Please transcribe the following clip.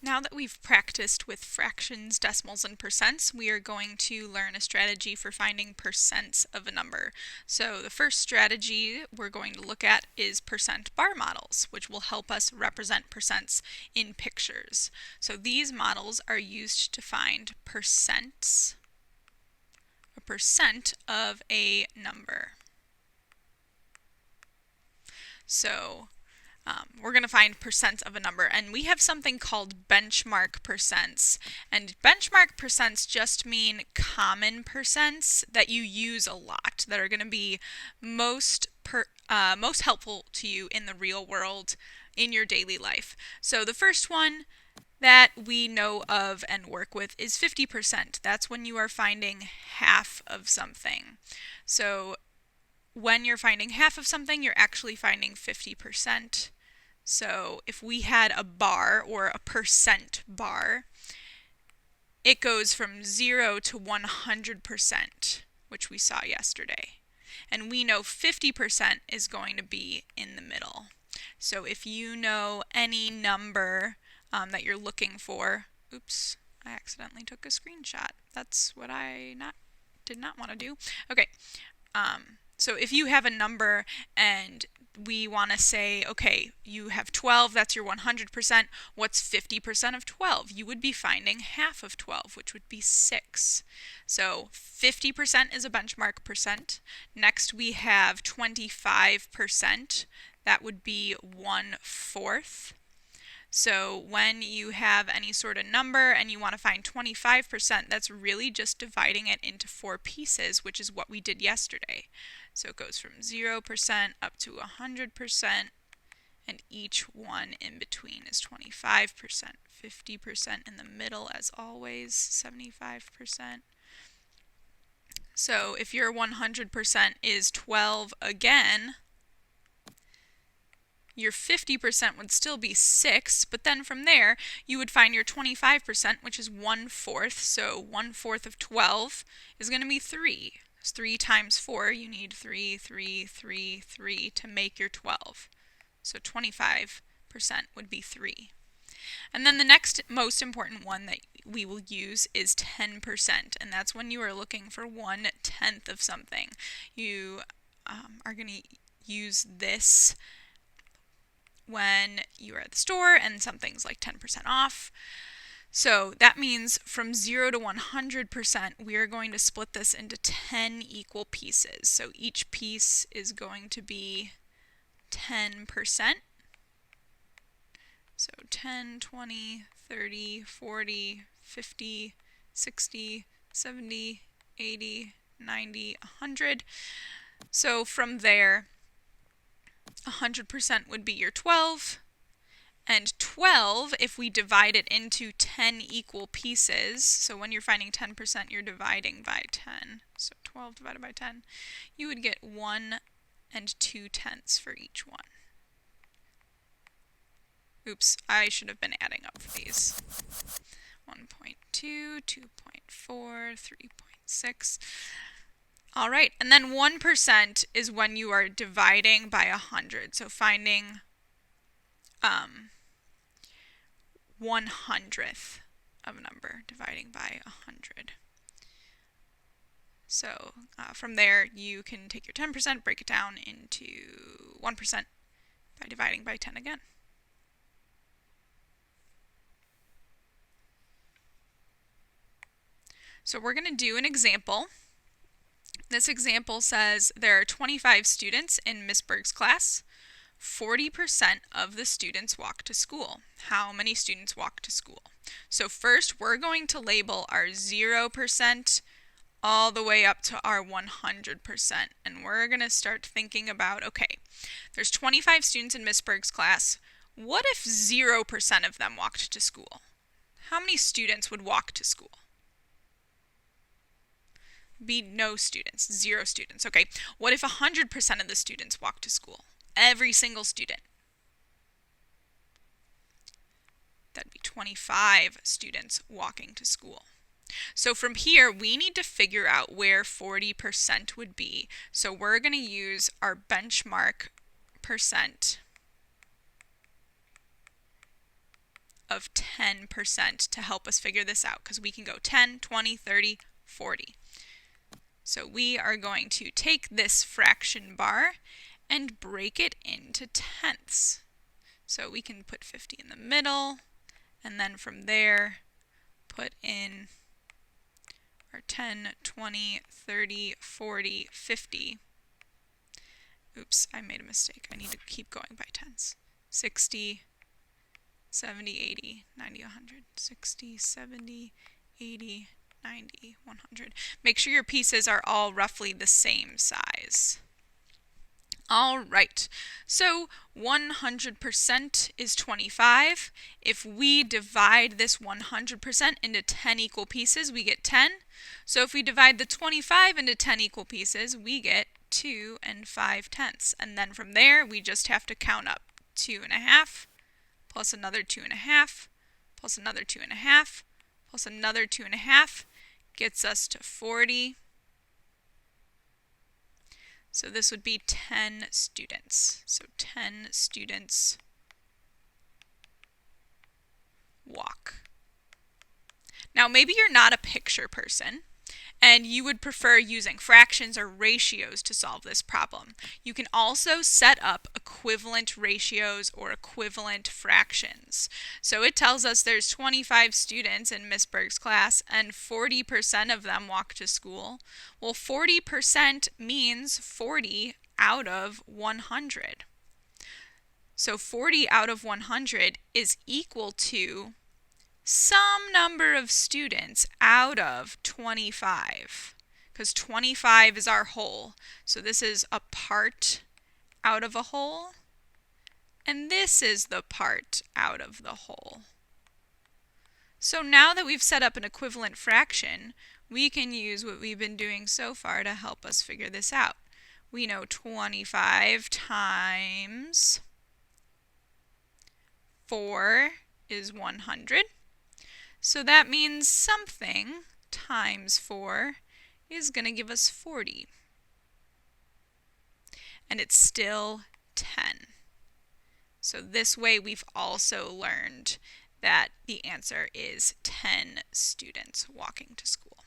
Now that we've practiced with fractions, decimals, and percents, we are going to learn a strategy for finding percents of a number. So the first strategy we're going to look at is percent bar models, which will help us represent percents in pictures. So these models are used to find percents, a percent of a number. So we're going to find percents of a number, and we have something called benchmark percents. And benchmark percents just mean common percents that you use a lot, that are going to be most helpful to you in the real world in your daily life. So the first one that we know of and work with is 50%. That's when you are finding half of something. So when you're finding half of something, you're actually finding 50%. So if we had a bar or a percent bar, it goes from 0 to 100%, which we saw yesterday. And we know 50% is going to be in the middle. So if you know any number that you're looking for, oops, I accidentally took a screenshot. That's what I did not want to do. Okay, so if you have a number and we want to say, okay, you have 12, that's your 100%. What's 50% of 12? You would be finding half of 12, which would be 6. So 50% is a benchmark percent. Next we have 25%. That would be 1/4. So when you have any sort of number and you want to find 25%, that's really just dividing it into 4 pieces, which is what we did yesterday. So it goes from 0% up to 100%, and each one in between is 25%. 50% in the middle, as always, 75%. So if your 100% is 12 again, your 50% would still be 6, but then from there you would find your 25%, which is 1/4. So 1/4 of 12 is going to be 3. 3 times 4, you need 3, 3, 3, 3 to make your 12. So 25% would be 3. And then the next most important one that we will use is 10%, and that's when you are looking for 1/10 of something. You are going to use this when you are at the store and something's like 10% off. So that means from 0 to 100%, we are going to split this into 10 equal pieces. So each piece is going to be 10%. So 10, 20, 30, 40, 50, 60, 70, 80, 90, 100. So from there, 100% would be your 12. And 12, if we divide it into 10 equal pieces, so when you're finding 10%, you're dividing by 10. So 12 divided by 10, you would get 1 2/10 for each one. Oops, I should have been adding up for these. 1.2, 2.4, 3.6. All right, and then 1% is when you are dividing by 100. So finding 1/100th of a number, dividing by 100. So from there, you can take your 10%, break it down into 1% by dividing by 10 again. So we're going to do an example. This example says there are 25 students in Miss Berg's class. 40% of the students walk to school. How many students walk to school? So first, we're going to label our 0% all the way up to our 100%. And we're going to start thinking about, okay, there's 25 students in Miss Berg's class. What if 0% of them walked to school? How many students would walk to school? Be no students, 0 students. Okay, what if 100% of the students walk to school? Every single student. That'd be 25 students walking to school. So from here, we need to figure out where 40% would be. So we're going to use our benchmark percent of 10% to help us figure this out, because we can go 10, 20, 30, 40. So we are going to take this fraction bar and break it into tenths. So we can put 50 in the middle, and then from there put in our 10, 20, 30, 40, 50. Oops, I made a mistake. I need to keep going by tens. 60, 70, 80, 90, 100. 60, 70, 80, 90, 100. Make sure your pieces are all roughly the same size. All right, so 100% is 25. If we divide this 100% into 10 equal pieces, we get 10. So if we divide the 25 into 10 equal pieces, we get 2 and 5/10. And then from there, we just have to count up 2.5 plus another 2.5 plus another 2.5 plus another 2.5 gets us to 40. So this would be 10 students. So 10 students walk. Now maybe you're not a picture person and you would prefer using fractions or ratios to solve this problem. You can also set up equivalent ratios or equivalent fractions. So it tells us there's 25 students in Miss Berg's class and 40% of them walk to school. Well, 40% means 40 out of 100. So 40 out of 100 is equal to some number of students out of 25, because 25 is our whole. So this is a part out of a whole, and this is the part out of the whole. So now that we've set up an equivalent fraction, we can use what we've been doing so far to help us figure this out. We know 25 times 4 is 100. So that means something times 4 is going to give us 40. And it's still 10. So this way we've also learned that the answer is 10 students walking to school.